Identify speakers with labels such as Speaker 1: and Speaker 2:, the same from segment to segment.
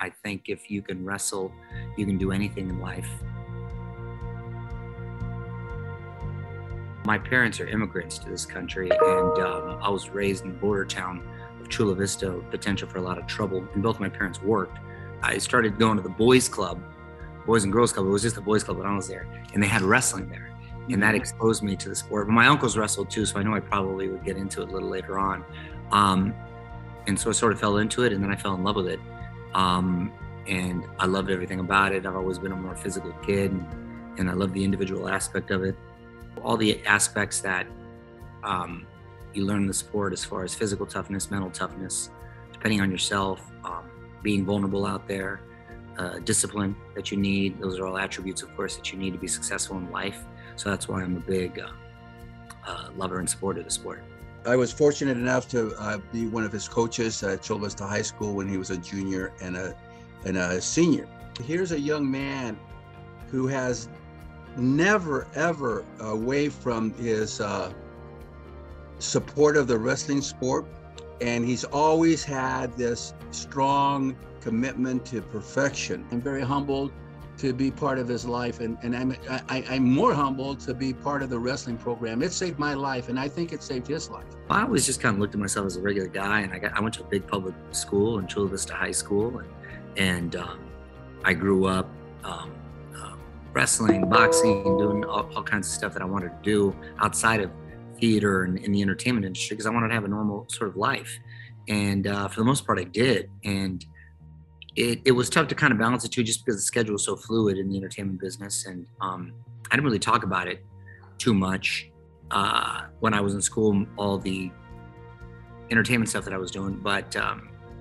Speaker 1: I think if you can wrestle, you can do anything in life. My parents are immigrants to this country, and I was raised in the border town of Chula Vista, potential for a lot of trouble, and both my parents worked. I started going to the boys club, Boys and Girls Club. It was just a boys club when I was there, and they had wrestling there, and that exposed me to the sport. But my uncles wrestled too, so I know I probably would get into it a little later on. And so I sort of fell into it, and then I fell in love with it. And I loved everything about it. I've always been a more physical kid, and I love the individual aspect of it. All the aspects that you learn in the sport, as far as physical toughness, mental toughness, depending on yourself, being vulnerable out there, discipline that you need. Those are all attributes, of course, that you need to be successful in life. So that's why I'm a big lover and supporter of the sport.
Speaker 2: I was fortunate enough to be one of his coaches at Chula Vista High School when he was a junior and a senior. Here's a young man who has never, ever away from his support of the wrestling sport. And he's always had this strong commitment to perfection. I'm very humbled to be part of his life, and I'm more humbled to be part of the wrestling program. It saved my life, and I think it saved his life.
Speaker 1: I always just kind of looked at myself as a regular guy, and I went to a big public school in Chula Vista High School, and I grew up wrestling, boxing, doing all kinds of stuff that I wanted to do outside of theater and in the entertainment industry, because I wanted to have a normal sort of life. And for the most part, I did. And it was tough to kind of balance the two, just because the schedule was so fluid in the entertainment business. And I didn't really talk about it too much when I was in school, all the entertainment stuff that I was doing. But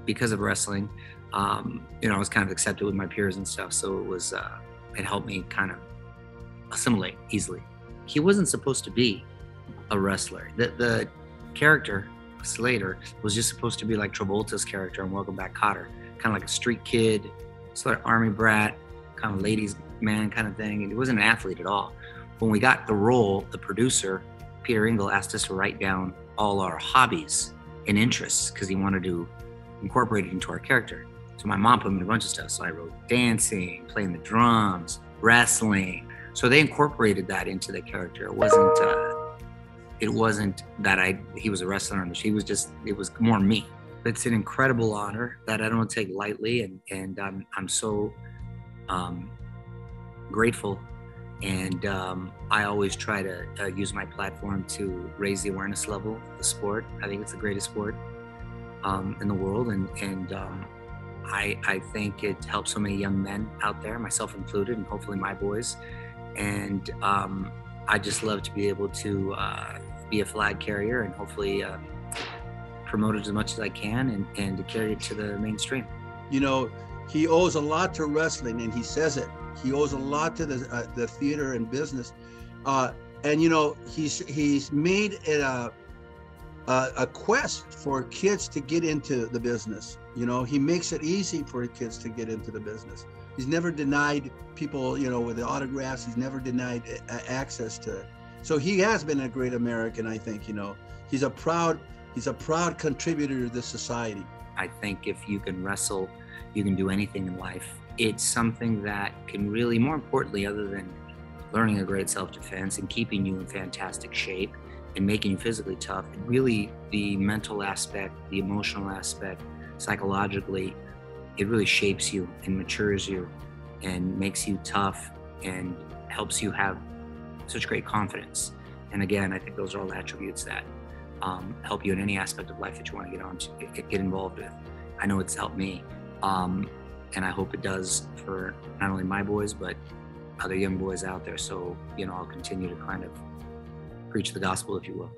Speaker 1: because of wrestling, I was kind of accepted with my peers and stuff. So it helped me kind of assimilate easily. He wasn't supposed to be a wrestler. The character, Slater, was just supposed to be like Travolta's character in Welcome Back, Kotter. Kind of like a street kid, sort of army brat, kind of ladies' man kind of thing. And he wasn't an athlete at all. When we got the role, the producer, Peter Engel, asked us to write down all our hobbies and interests because he wanted to incorporate it into our character. So my mom put me in a bunch of stuff. So I wrote dancing, playing the drums, wrestling. So they incorporated that into the character. It wasn't that he was a wrestler on the show. It was more me. It's an incredible honor that I don't take lightly, and I'm so grateful. And I always try to use my platform to raise the awareness level of the sport. I think it's the greatest sport in the world, and I think it helps so many young men out there, myself included, and hopefully my boys. And I just love to be able to be a flag carrier and hopefully promote it as much as I can and to carry it to the mainstream.
Speaker 2: He owes a lot to wrestling, and he says it. He owes a lot to the theater and business, and he's made it a quest for kids to get into the business. He makes it easy for kids to get into the business. He's never denied people, with the autographs. He's never denied access to it. So he has been a great American, I think. He's a proud contributor to this society.
Speaker 1: I think if you can wrestle, you can do anything in life. It's something that can really, more importantly, other than learning a great self-defense and keeping you in fantastic shape and making you physically tough, really the mental aspect, the emotional aspect, psychologically, it really shapes you and matures you and makes you tough and helps you have such great confidence. And again, I think those are all attributes that help you in any aspect of life that you want to get involved with. I know it's helped me, and I hope it does for not only my boys, but other young boys out there. So, I'll continue to kind of preach the gospel, if you will.